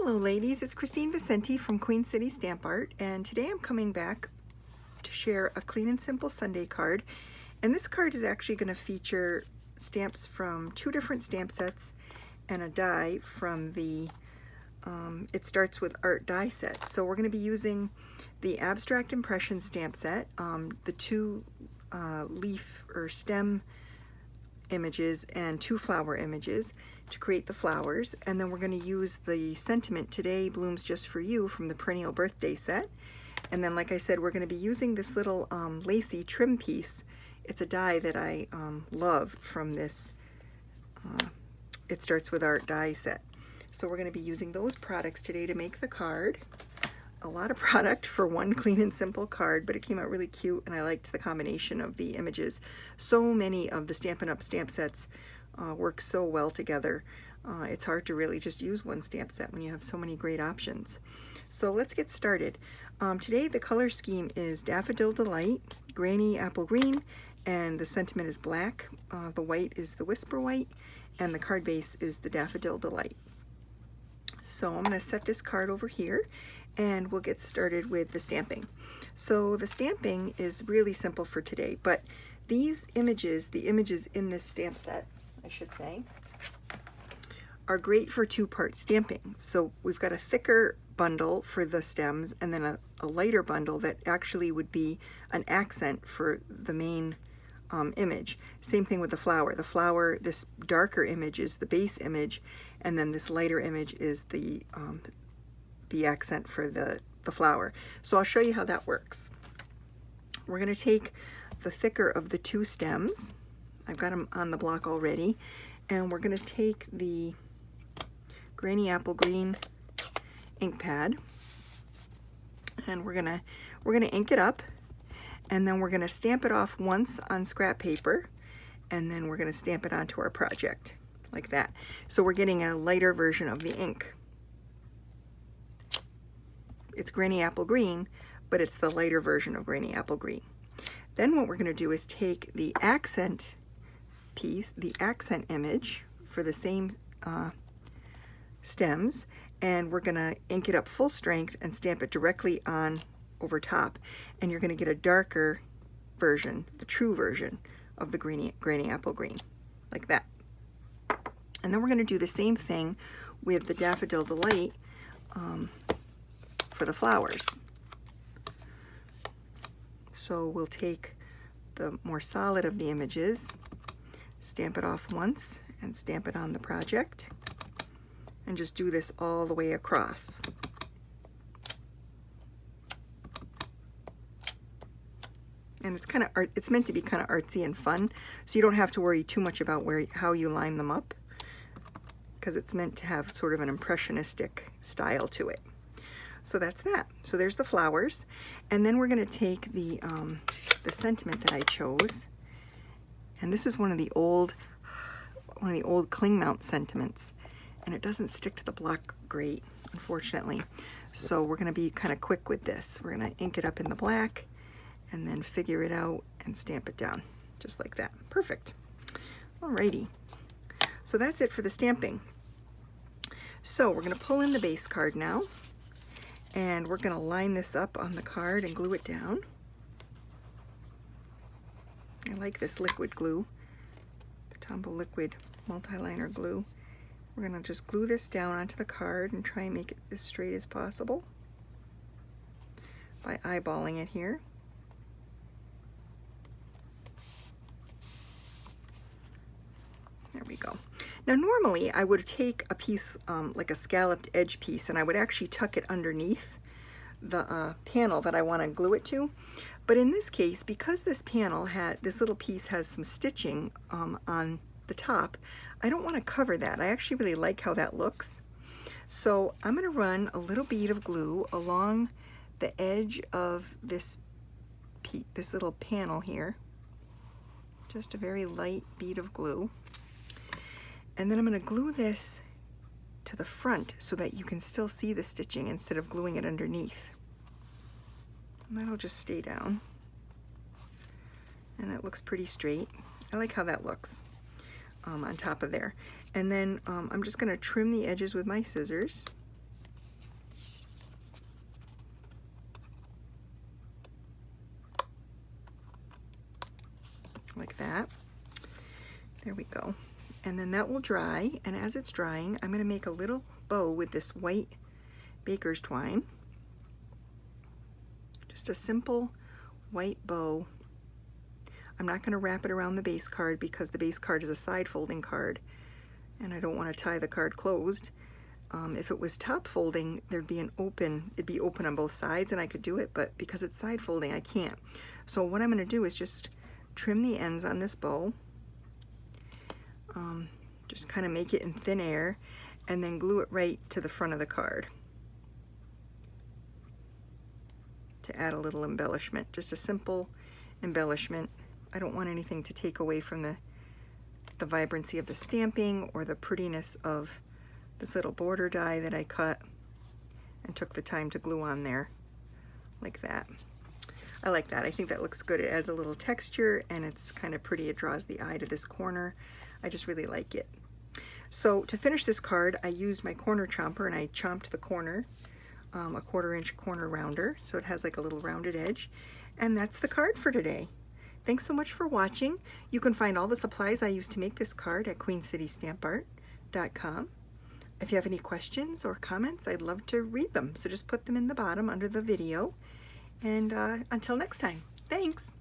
Hello ladies, it's Christine Vicenti from Queen City Stamp Art, and today I'm coming back to share a Clean and Simple Sunday card. And this card is actually going to feature stamps from two different stamp sets and a die from the It Starts With Art die set. So we're going to be using the Abstract Impression stamp set, the two leaf or stem images and two flower images to create the flowers, and then we're going to use the sentiment Today Blooms Just For You from the Perennial Birthday set. And then, like I said, we're going to be using this little lacy trim piece. It's a die that I love from this It Starts With Art die set. So we're going to be using those products today to make the card. A lot of product for one Clean and Simple card, but it came out really cute, and I liked the combination of the images. So many of the Stampin' Up! Stamp sets work so well together. It's hard to really just use one stamp set when you have so many great options. So let's get started. Today the color scheme is Daffodil Delight, Granny Apple Green, and the sentiment is black. The white is the Whisper White, and the card base is the Daffodil Delight. So I'm going to set this card over here, and we'll get started with the stamping. So the stamping is really simple for today, but these images, the images in this stamp set, I should say, are great for two-part stamping. So we've got a thicker bundle for the stems and then a lighter bundle that actually would be an accent for the main image. Same thing with the flower. The flower, this darker image is the base image, and then this lighter image is the accent for the flower. So I'll show you how that works. We're going to take the thicker of the two stems. I've got them on the block already, and we're going to take the Granny Apple Green ink pad, and we're gonna ink it up, and then we're gonna stamp it off once on scrap paper, and then we're gonna stamp it onto our project like that. So we're getting a lighter version of the ink. It's Granny Apple Green, but it's the lighter version of Granny Apple Green. Then what we're going to do is take the accent piece, the accent image for the same stems, and we're going to ink it up full strength and stamp it directly on over top. And you're going to get a darker version, the true version of the Granny Apple Green, like that. And then we're going to do the same thing with the Daffodil Delight for the flowers. So we'll take the more solid of the images, stamp it off once, and stamp it on the project, and just do this all the way across. And it's kind of it's meant to be kind of artsy and fun, so you don't have to worry too much about how you line them up, because it's meant to have sort of an impressionistic style to it. So that's that. So there's the flowers, and then we're going to take the sentiment that I chose, and this is one of the old cling mount sentiments, and it doesn't stick to the block great, unfortunately. So we're going to be kind of quick with this. We're going to ink it up in the black, and then figure it out and stamp it down, just like that. Perfect. Alrighty. So that's it for the stamping. So we're going to pull in the base card now, and we're going to line this up on the card and glue it down. I like this liquid glue, the Tombow Liquid Multi-Liner Glue. We're going to just glue this down onto the card and try and make it as straight as possible by eyeballing it here. There we go. Now normally I would take a piece like a scalloped edge piece, and I would actually tuck it underneath the panel that I want to glue it to. But in this case, because this little piece has some stitching on the top, I don't want to cover that. I actually really like how that looks. So I'm going to run a little bead of glue along the edge of this little panel here. Just a very light bead of glue. And then I'm going to glue this to the front so that you can still see the stitching instead of gluing it underneath. And that'll just stay down. And that looks pretty straight. I like how that looks on top of there. And then I'm just going to trim the edges with my scissors. There we go. And then that will dry, and as it's drying, I'm going to make a little bow with this white baker's twine. Just a simple white bow. I'm not going to wrap it around the base card because the base card is a side folding card and I don't want to tie the card closed. If it was top folding, it'd be open on both sides and I could do it, but because it's side folding, I can't. So what I'm going to do is just trim the ends on this bow, just kind of make it in thin air, and then glue it right to the front of the card to add a little embellishment, just a simple embellishment. I don't want anything to take away from the vibrancy of the stamping or the prettiness of this little border die that I cut and took the time to glue on there like that. I like that. I think that looks good. It adds a little texture and it's kind of pretty. It draws the eye to this corner. I just really like it. So to finish this card, I used my corner chomper and I chomped the corner, a 1/4 inch corner rounder, so it has like a little rounded edge. And that's the card for today. Thanks so much for watching. You can find all the supplies I used to make this card at queencitystampart.com. If you have any questions or comments, I'd love to read them. So just put them in the bottom under the video. And until next time, thanks.